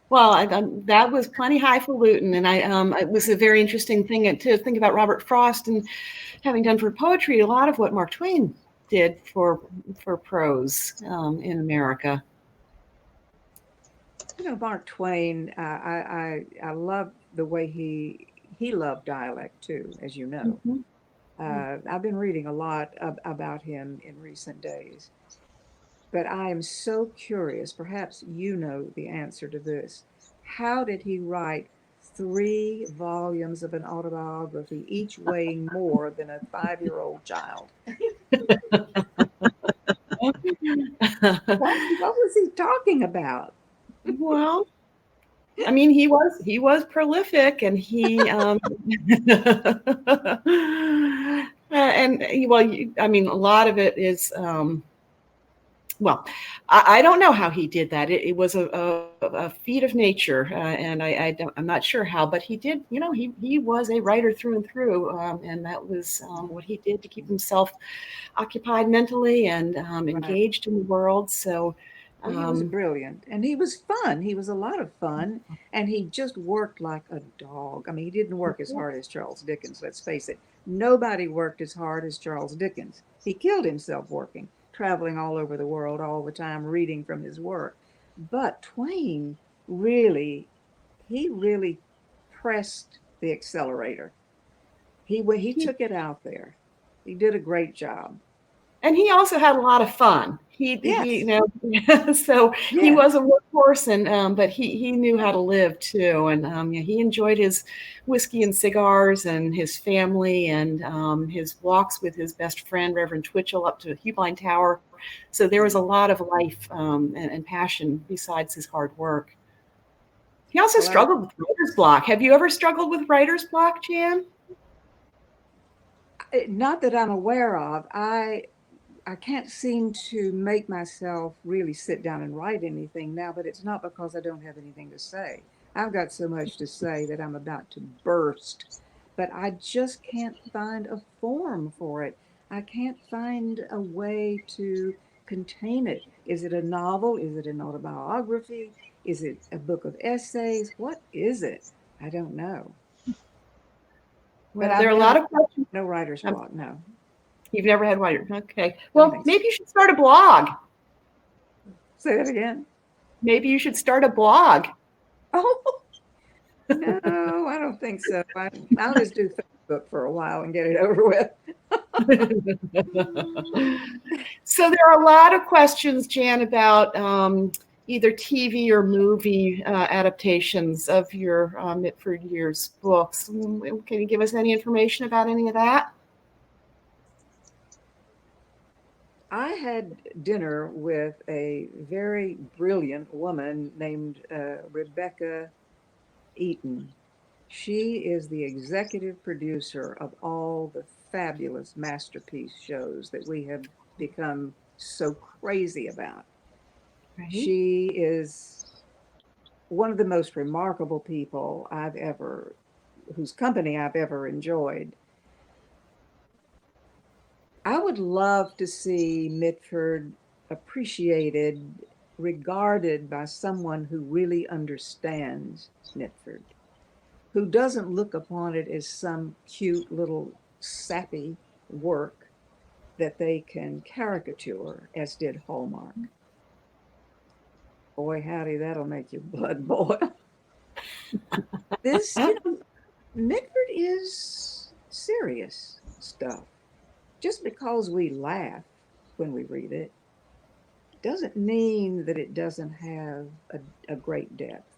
Well, that was plenty highfalutin, and it was a very interesting thing to think about Robert Frost and having done for poetry a lot of what Mark Twain did for prose in America. You know, Mark Twain, I love the way he loved dialect too, as you know. Mm-hmm. I've been reading a lot about him in recent days, but I am so curious, perhaps you know the answer to this. How did he write 3 volumes of an autobiography, each weighing more than a 5-year-old child? What was he talking about? Well, I mean, he was prolific, and he and I mean, a lot of it is well, I don't know how he did that. It was a feat of nature, and I'm not sure how, but he did. You know, he was a writer through and through, and that was what he did to keep himself occupied mentally and engaged in the world. So. Well, he was brilliant, and he was fun. He was a lot of fun, and he just worked like a dog. I mean, he didn't work as hard as Charles Dickens, let's face it. Nobody worked as hard as Charles Dickens. He killed himself working, traveling all over the world all the time, reading from his work. But Twain really pressed the accelerator. He took it out there. He did a great job. And he also had a lot of fun. Yes. So Yeah. he was a workhorse, and but he knew how to live too. And he enjoyed his whiskey and cigars and his family and his walks with his best friend, Reverend Twitchell, up to Heublein Tower. So there was a lot of life and passion besides his hard work. He also struggled with writer's block. Have you ever struggled with writer's block, Jan? Not that I'm aware of. I can't seem to make myself really sit down and write anything now, but it's not because I don't have anything to say. I've got so much to say that I'm about to burst, but I just can't find a form for it. I can't find a way to contain it. Is it a novel? Is it an autobiography? Is it a book of essays? What is it? I don't know. Well, there are a lot of questions. No writer's block, no. You've never had writer. Okay. Well, maybe you should start a blog. Say that again. Maybe you should start a blog. Oh, no, I don't think so. I'll just do Facebook for a while and get it over with. So there are a lot of questions, Jan, about either TV or movie adaptations of your Mitford Years books. Can you give us any information about any of that? I had dinner with a very brilliant woman named Rebecca Eaton. She is the executive producer of all the fabulous masterpiece shows that we have become so crazy about. Right. She is one of the most remarkable people whose company I've ever enjoyed. I would love to see Mitford appreciated, regarded by someone who really understands Mitford, who doesn't look upon it as some cute little sappy work, that they can caricature, as did Hallmark. Boy, howdy, that'll make your blood boil. This, Mitford is serious stuff. Just because we laugh when we read it doesn't mean that it doesn't have a great depth.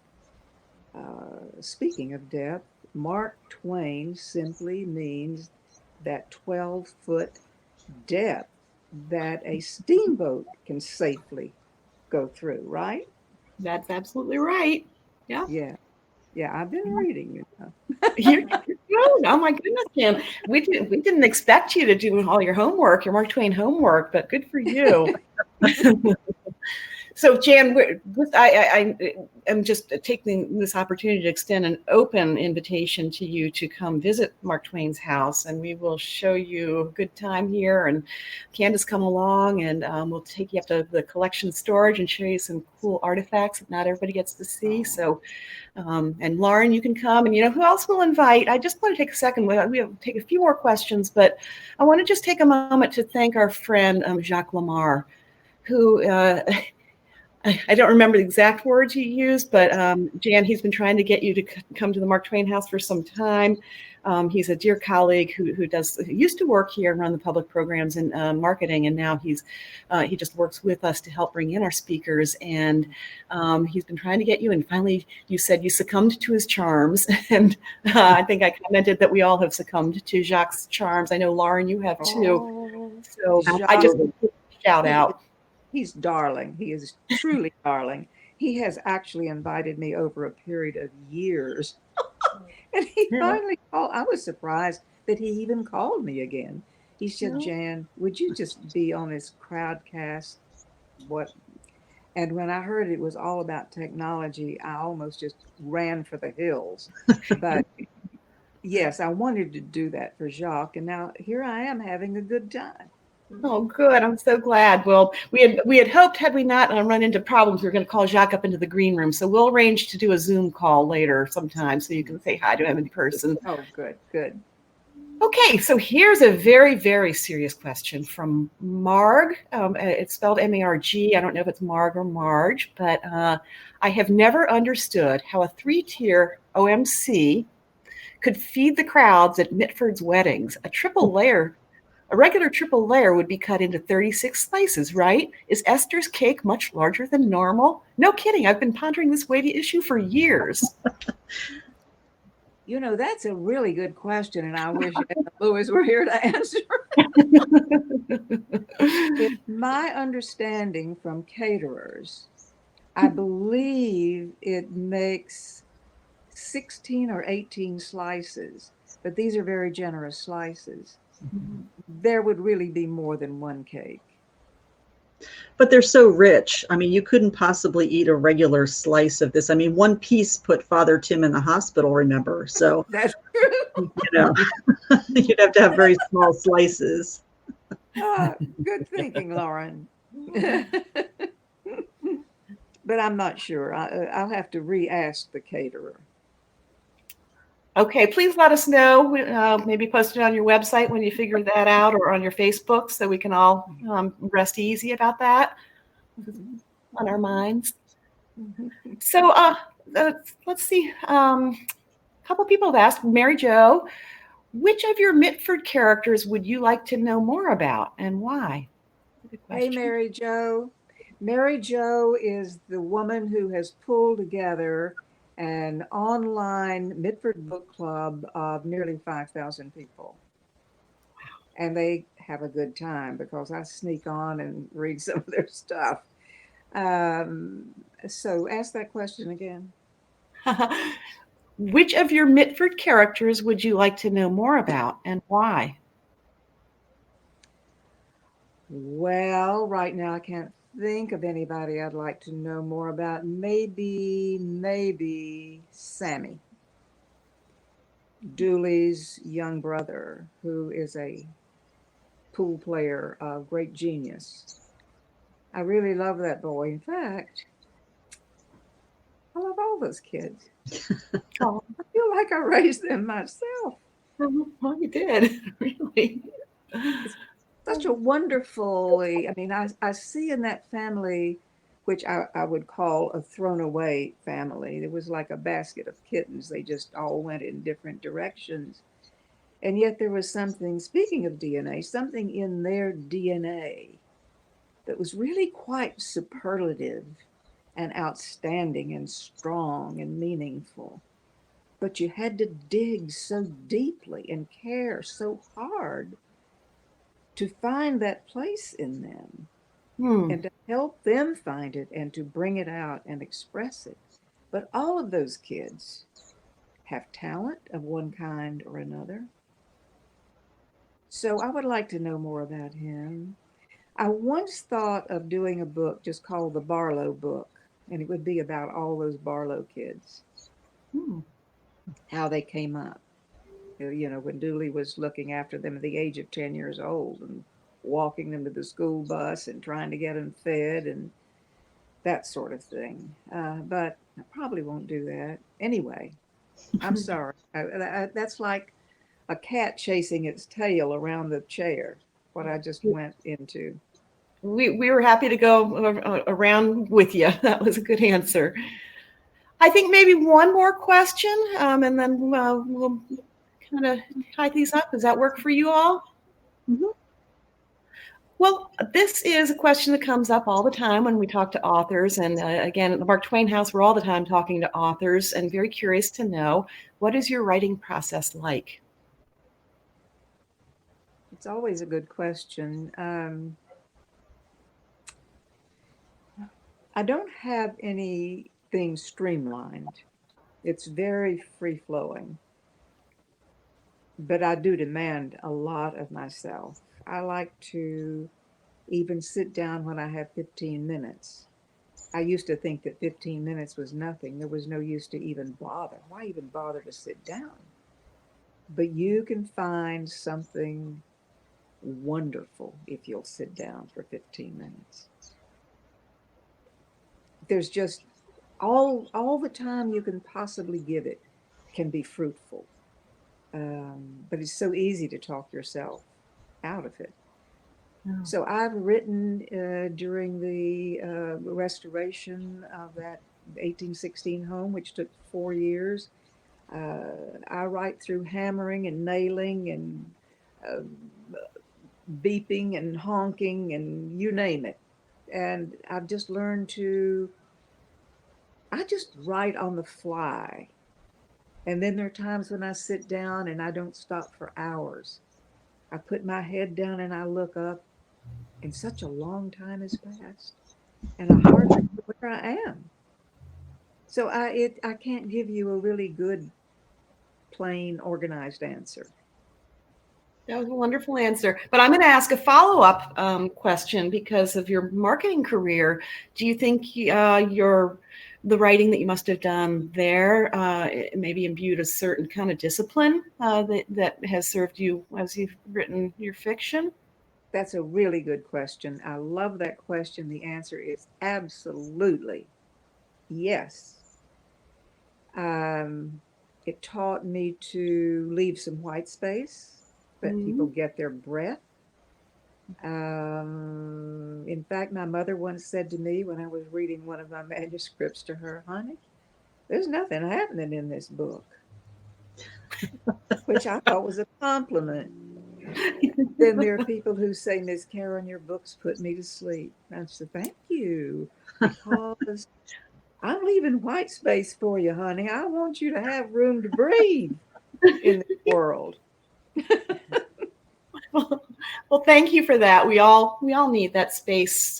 Speaking of depth, Mark Twain simply means that 12-foot depth that a steamboat can safely go through, right? That's absolutely right. Yeah. Yeah, I've been reading, You're good. Oh my goodness, Jan. We didn't expect you to do all your homework, your Mark Twain homework, but good for you. So, Jan, I am just taking this opportunity to extend an open invitation to you to come visit Mark Twain's house, and we will show you a good time here. And Candace, come along, and we'll take you up to the collection storage and show you some cool artifacts that not everybody gets to see. So, and Lauren, you can come, and who else we'll invite? I just want to take a second. We'll take a few more questions, but I want to just take a moment to thank our friend Jacques Lamar, who I don't remember the exact words he used, but Jan, he's been trying to get you to come to the Mark Twain house for some time. He's a dear colleague who used to work here and run the public programs and marketing, and now he just works with us to help bring in our speakers. And he's been trying to get you, and finally you said you succumbed to his charms. And I think I commented that we all have succumbed to Jacques' charms. I know, Lauren, you have too. So Jacques. I just shout out. He's darling. He is truly darling. He has actually invited me over a period of years. And he finally called. I was surprised that he even called me again. He said, Jan, would you just be on this Crowdcast? What? And when I heard it was all about technology, I almost just ran for the hills. But yes, I wanted to do that for Jacques. And now here I am having a good time. Oh, good. I'm so glad. Well, we had hoped, had we not run into problems, we were going to call Jacques up into the green room. So we'll arrange to do a Zoom call later sometime so you can say hi to him in person. Oh, good. Okay, so here's a very, very serious question from Marg. It's spelled M-A-R-G. I don't know if it's Marg or Marge, but I have never understood how a 3-tier OMC could feed the crowds at Mitford's weddings. A regular triple layer would be cut into 36 slices, right? Is Esther's cake much larger than normal? No kidding. I've been pondering this weighty issue for years. That's a really good question, and I wish Louis were here to answer. It's my understanding from caterers, I believe it makes 16 or 18 slices, but these are very generous slices. There would really be more than one cake. But they're so rich. I mean, you couldn't possibly eat a regular slice of this. I mean, one piece put Father Tim in the hospital, remember? So that's true. You'd have to have very small slices. Good thinking, Lauren. But I'm not sure. I'll have to re-ask the caterer. Okay, please let us know. Maybe post it on your website when you figure that out, or on your Facebook, so we can all rest easy about that on our minds. So let's see. A couple people have asked, Mary Jo, which of your Mitford characters would you like to know more about, and why? Hey, Mary Jo. Mary Jo is the woman who has pulled together an online Mitford book club of nearly 5,000 people. And they have a good time because I sneak on and read some of their stuff. So ask that question again. Which of your Mitford characters would you like to know more about, and why? Well, right now I can't think of anybody I'd like to know more about. Maybe Sammy, Dooley's young brother, who is a pool player of great genius. I really love that boy. In fact, I love all those kids. Oh. I feel like I raised them myself. Oh, you did, really. It's such a wonderfully, I mean, I see in that family, which I would call a thrown away family. It was like a basket of kittens. They just all went in different directions. And yet there was something, speaking of DNA, something in their DNA that was really quite superlative and outstanding and strong and meaningful. But you had to dig so deeply and care so hard to find that place in them and to help them find it and to bring it out and express it. But all of those kids have talent of one kind or another. So I would like to know more about him. I once thought of doing a book just called The Barlow Book, and it would be about all those Barlow kids, how they came up. You know, when Dooley was looking after them at the age of 10 years old and walking them to the school bus and trying to get them fed and that sort of thing. But I probably won't do that. Anyway, I'm sorry. That's like a cat chasing its tail around the chair, what I just went into. We were happy to go around with you. That was a good answer. I think maybe one more question, and then we'll kind of tie these up. Does that work for you all? Mm-hmm. Well, this is a question that comes up all the time when we talk to authors. And again, at the Mark Twain House, we're all the time talking to authors and very curious to know, what is your writing process like? It's always a good question. I don't have anything streamlined. It's very free-flowing. But I do demand a lot of myself. I like to even sit down when I have 15 minutes. I used to think that 15 minutes was nothing. There was no use to even bother. Why even bother to sit down? But you can find something wonderful if you'll sit down for 15 minutes. There's just all the time you can possibly give it can be fruitful. But it's so easy to talk yourself out of it. Oh. So I've written during the restoration of that 1816 home, which took 4 years. I write through hammering and nailing and beeping and honking and you name it. And I've just learned I just write on the fly. And then there are times when I sit down and I don't stop for hours. I put my head down and I look up, and such a long time has passed, and I hardly know where I am. So I can't give you a really good, plain, organized answer. That was a wonderful answer. But I'm going to ask a follow-up question because of your marketing career. Do you think the writing that you must have done there maybe imbued a certain kind of discipline that has served you as you've written your fiction? That's a really good question. I love that question. The answer is absolutely yes. It taught me to leave some white space. Let people get their breath. In fact, my mother once said to me when I was reading one of my manuscripts to her, "Honey, there's nothing happening in this book," which I thought was a compliment. Then there are people who say, "Miss Karon, your books put me to sleep." And I said, "Thank you, because I'm leaving white space for you, honey. I want you to have room to breathe in this world." Well, thank you for that. We all need that space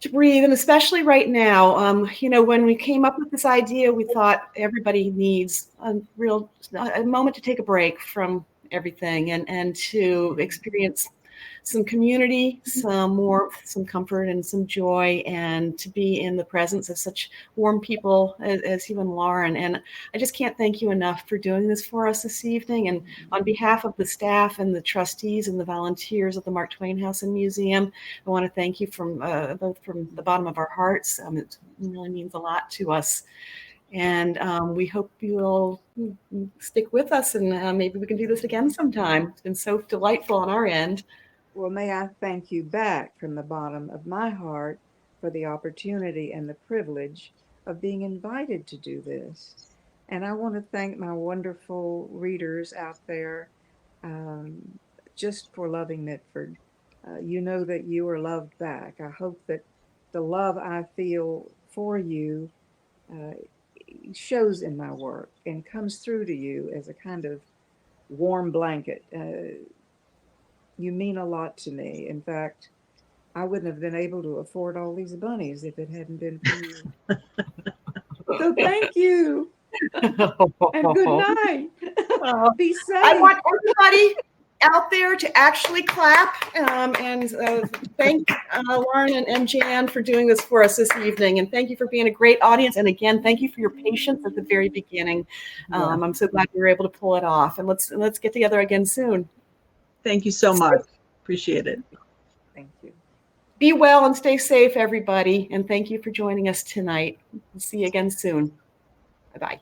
to breathe, and especially right now. When we came up with this idea, we thought everybody needs a moment to take a break from everything and to experience some community, some warmth, some comfort, and some joy, and to be in the presence of such warm people as you and Lauren. And I just can't thank you enough for doing this for us this evening. And on behalf of the staff and the trustees and the volunteers of the Mark Twain House and Museum, I want to thank you both from the bottom of our hearts. It really means a lot to us. And we hope you will stick with us, and maybe we can do this again sometime. It's been so delightful on our end. Well, may I thank you back from the bottom of my heart for the opportunity and the privilege of being invited to do this. And I want to thank my wonderful readers out there just for loving Mitford. You know that you are loved back. I hope that the love I feel for you uh, shows in my work and comes through to you as a kind of warm blanket. You mean a lot to me. In fact, I wouldn't have been able to afford all these bunnies if it hadn't been for you. So thank you and good night. Be safe. I want everybody out there to actually clap and thank Lauren and Jan for doing this for us this evening. And thank you for being a great audience. And again, thank you for your patience at the very beginning. I'm so glad we were able to pull it off. And let's get together again soon. Thank you so much. Appreciate it. Thank you. Be well and stay safe, everybody. And thank you for joining us tonight. We'll see you again soon. Bye-bye.